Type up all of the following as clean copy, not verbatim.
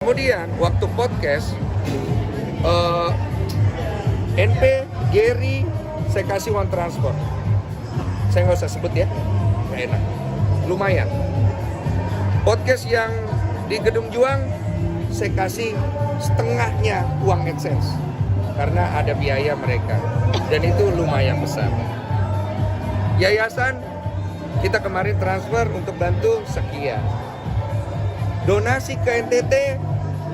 Kemudian waktu podcast NP, Gary, saya kasih uang transport. Saya nggak usah sebut ya, nggak enak. Lumayan. Podcast yang di Gedung Juang, saya kasih setengahnya uang AdSense. Karena ada biaya mereka. Dan itu lumayan besar. Yayasan, kita kemarin transfer untuk bantu sekian. Donasi ke NTT,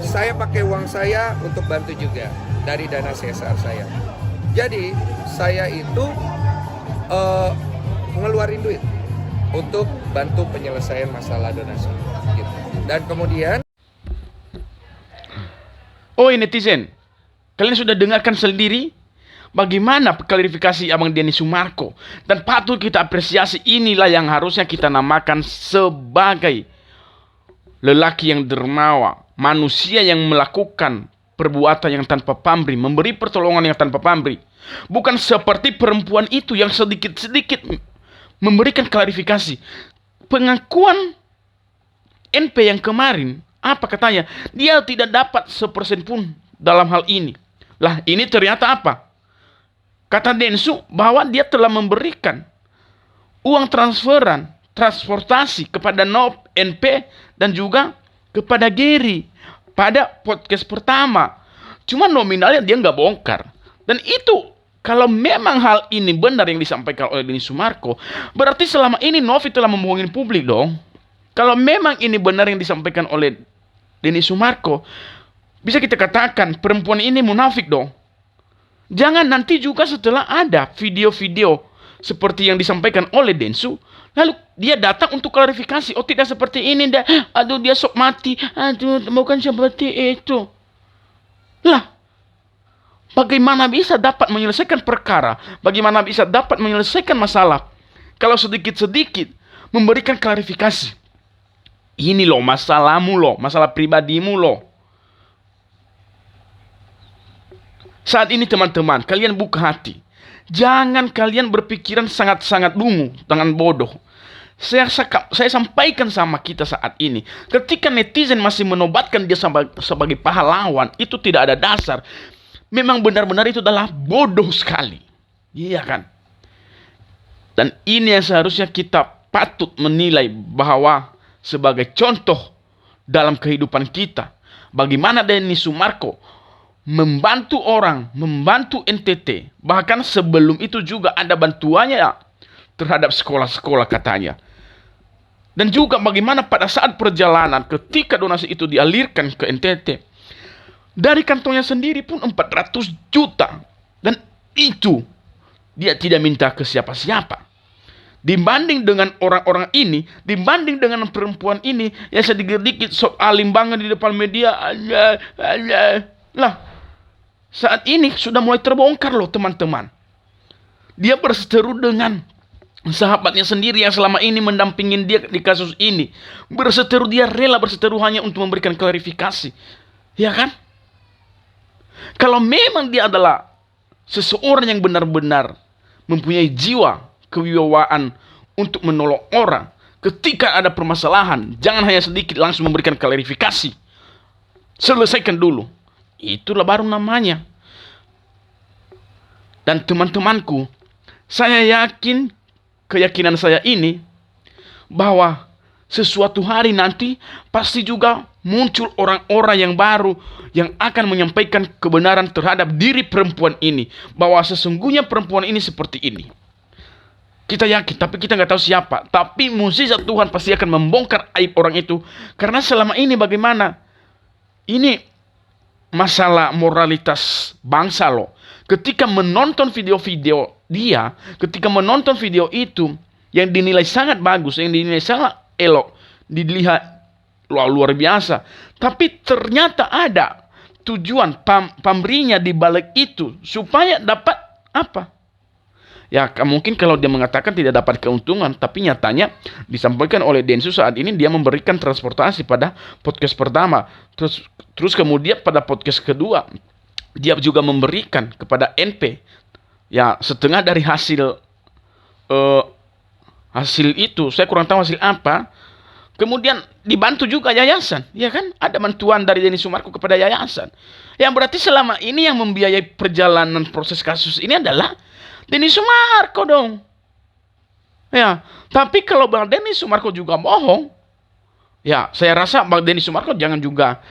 saya pakai uang saya untuk bantu juga dari dana CSR saya. Jadi saya itu ngeluarin duit untuk bantu penyelesaian masalah donasi. Gitu. Dan kemudian, netizen, kalian sudah dengarkan sendiri bagaimana klarifikasi Abang Denny Sumarko, dan patut kita apresiasi. Inilah yang harusnya kita namakan sebagai lelaki yang dermawan, manusia yang melakukan perbuatan yang tanpa pamrih, memberi pertolongan yang tanpa pamrih. Bukan seperti perempuan itu yang sedikit-sedikit memberikan klarifikasi. Pengakuan NP yang kemarin, apa katanya? Dia tidak dapat sepersen pun dalam hal ini. Lah, ini ternyata apa? Kata Densu bahwa dia telah memberikan uang transportasi kepada NP dan juga kepada Gary pada podcast pertama. Cuma nominalnya dia nggak bongkar. Dan itu, kalau memang hal ini benar yang disampaikan oleh Denny Sumarko, berarti selama ini Novi telah membohongin publik dong. Kalau memang ini benar yang disampaikan oleh Denny Sumarko, bisa kita katakan perempuan ini munafik dong. Jangan nanti juga setelah ada video-video seperti yang disampaikan oleh Densu, lalu dia datang untuk klarifikasi. Oh, tidak seperti ini, aduh dia sok mati, aduh bukan seperti itu. Lah, bagaimana bisa dapat menyelesaikan perkara? Bagaimana bisa dapat menyelesaikan masalah kalau sedikit-sedikit memberikan klarifikasi? Ini loh masalahmu loh, masalah pribadimu loh. Saat ini teman-teman, kalian buka hati. Jangan kalian berpikiran sangat-sangat dungu dengan bodoh. Saya sampaikan sama kita saat ini, ketika netizen masih menobatkan dia sebagai pahlawan, itu tidak ada dasar. Memang benar-benar itu adalah bodoh sekali. Iya kan? Dan ini yang seharusnya kita patut menilai bahwa sebagai contoh dalam kehidupan kita, bagaimana Denny Sumarko membantu orang, membantu NTT. Bahkan sebelum itu juga ada bantuannya terhadap sekolah-sekolah katanya. Dan juga bagaimana pada saat perjalanan ketika donasi itu dialirkan ke NTT, dari kantongnya sendiri pun 400 juta. Dan itu dia tidak minta ke siapa-siapa. Dibanding dengan orang-orang ini, dibanding dengan perempuan ini yang sedikit-sedikit sok alim banget di depan media. Lah, saat ini sudah mulai terbongkar loh teman-teman. Dia berseteru dengan sahabatnya sendiri yang selama ini mendampingin dia di kasus ini. Berseteru, dia rela berseteru hanya untuk memberikan klarifikasi. Ya kan? Kalau memang dia adalah seseorang yang benar-benar mempunyai jiwa kewibawaan untuk menolong orang ketika ada permasalahan, jangan hanya sedikit langsung memberikan klarifikasi. Selesaikan dulu. Itulah baru namanya. Dan teman-temanku, saya yakin, keyakinan saya ini, bahwa sesuatu hari nanti pasti juga muncul orang-orang yang baru yang akan menyampaikan kebenaran terhadap diri perempuan ini, bahwa sesungguhnya perempuan ini seperti ini. Kita yakin, tapi kita nggak tahu siapa. Tapi mukjizat Tuhan pasti akan membongkar aib orang itu. Karena selama ini bagaimana? Ini masalah moralitas bangsa loh. Ketika menonton video-video dia, ketika menonton video itu yang dinilai sangat bagus, yang dinilai sangat elok, dilihat luar biasa, tapi ternyata ada tujuan pamrihnya di balik itu supaya dapat apa? Ya mungkin kalau dia mengatakan tidak dapat keuntungan, tapi nyatanya disampaikan oleh Densu saat ini dia memberikan transportasi pada podcast pertama. Terus kemudian pada podcast kedua dia juga memberikan kepada NP ya setengah dari hasil hasil itu. Saya kurang tahu hasil apa. Kemudian dibantu juga yayasan, ya kan? Ada bantuan dari Denny Sumarko kepada yayasan. Yang berarti selama ini yang membiayai perjalanan proses kasus ini adalah Denny Sumarko dong. Ya, tapi kalau Bang Denny Sumarko juga bohong, ya saya rasa Bang Denny Sumarko jangan juga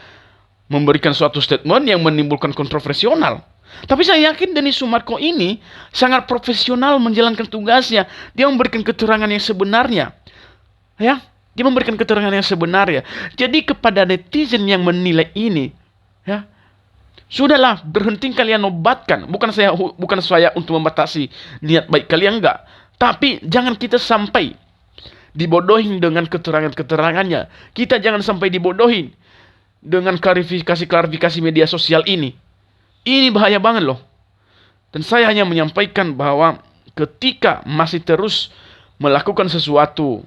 memberikan suatu statement yang menimbulkan kontroversial. Tapi saya yakin Denny Sumarko ini sangat profesional menjalankan tugasnya. Dia memberikan keterangan yang sebenarnya. Ya, dia memberikan keterangan yang sebenarnya. Jadi kepada netizen yang menilai ini, ya, sudahlah, berhenti kalian nobatkan. Bukan saya untuk membatasi niat baik kalian, enggak. Tapi jangan kita sampai dibodohin dengan keterangan-keterangannya. Kita jangan sampai dibodohin dengan klarifikasi media sosial ini. Ini bahaya banget loh. Dan saya hanya menyampaikan bahwa ketika masih terus melakukan sesuatu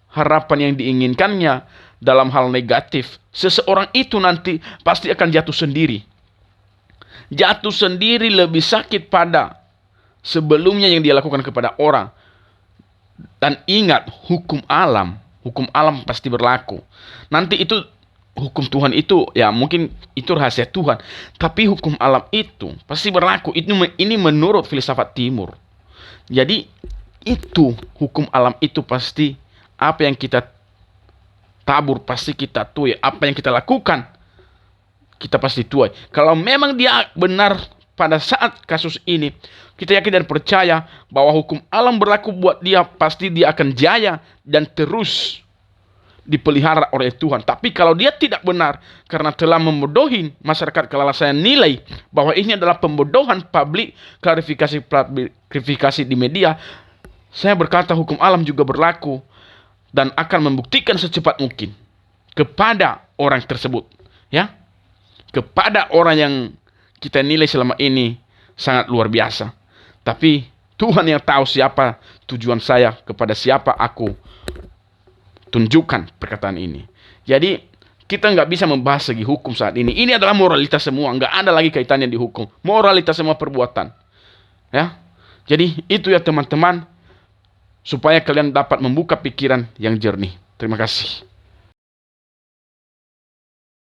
harapan yang diinginkannya dalam hal negatif, seseorang itu nanti pasti akan jatuh sendiri. Jatuh sendiri lebih sakit pada sebelumnya yang dia lakukan kepada orang. Dan ingat, hukum alam pasti berlaku. Nanti itu hukum Tuhan itu, ya mungkin itu rahasia Tuhan, tapi hukum alam itu pasti berlaku. Ini menurut filsafat timur. Jadi itu hukum alam itu pasti, apa yang kita tabur pasti kita tuai, apa yang kita lakukan kita pasti tuai. Kalau memang dia benar pada saat kasus ini, kita yakin dan percaya bahwa hukum alam berlaku buat dia, pasti dia akan jaya dan terus dipelihara oleh Tuhan. Tapi kalau dia tidak benar karena telah membodohi masyarakat, kalau saya nilai bahwa ini adalah pembodohan publik, klarifikasi di media, saya berkata hukum alam juga berlaku dan akan membuktikan secepat mungkin kepada orang tersebut, ya, kepada orang yang kita nilai selama ini sangat luar biasa. Tapi Tuhan yang tahu siapa tujuan saya, kepada siapa aku tunjukkan perkataan ini. Jadi kita nggak bisa membahas segi hukum saat ini. Ini adalah moralitas semua, nggak ada lagi kaitannya di hukum. Moralitas semua perbuatan. Ya, jadi itu ya teman-teman, supaya kalian dapat membuka pikiran yang jernih. Terima kasih.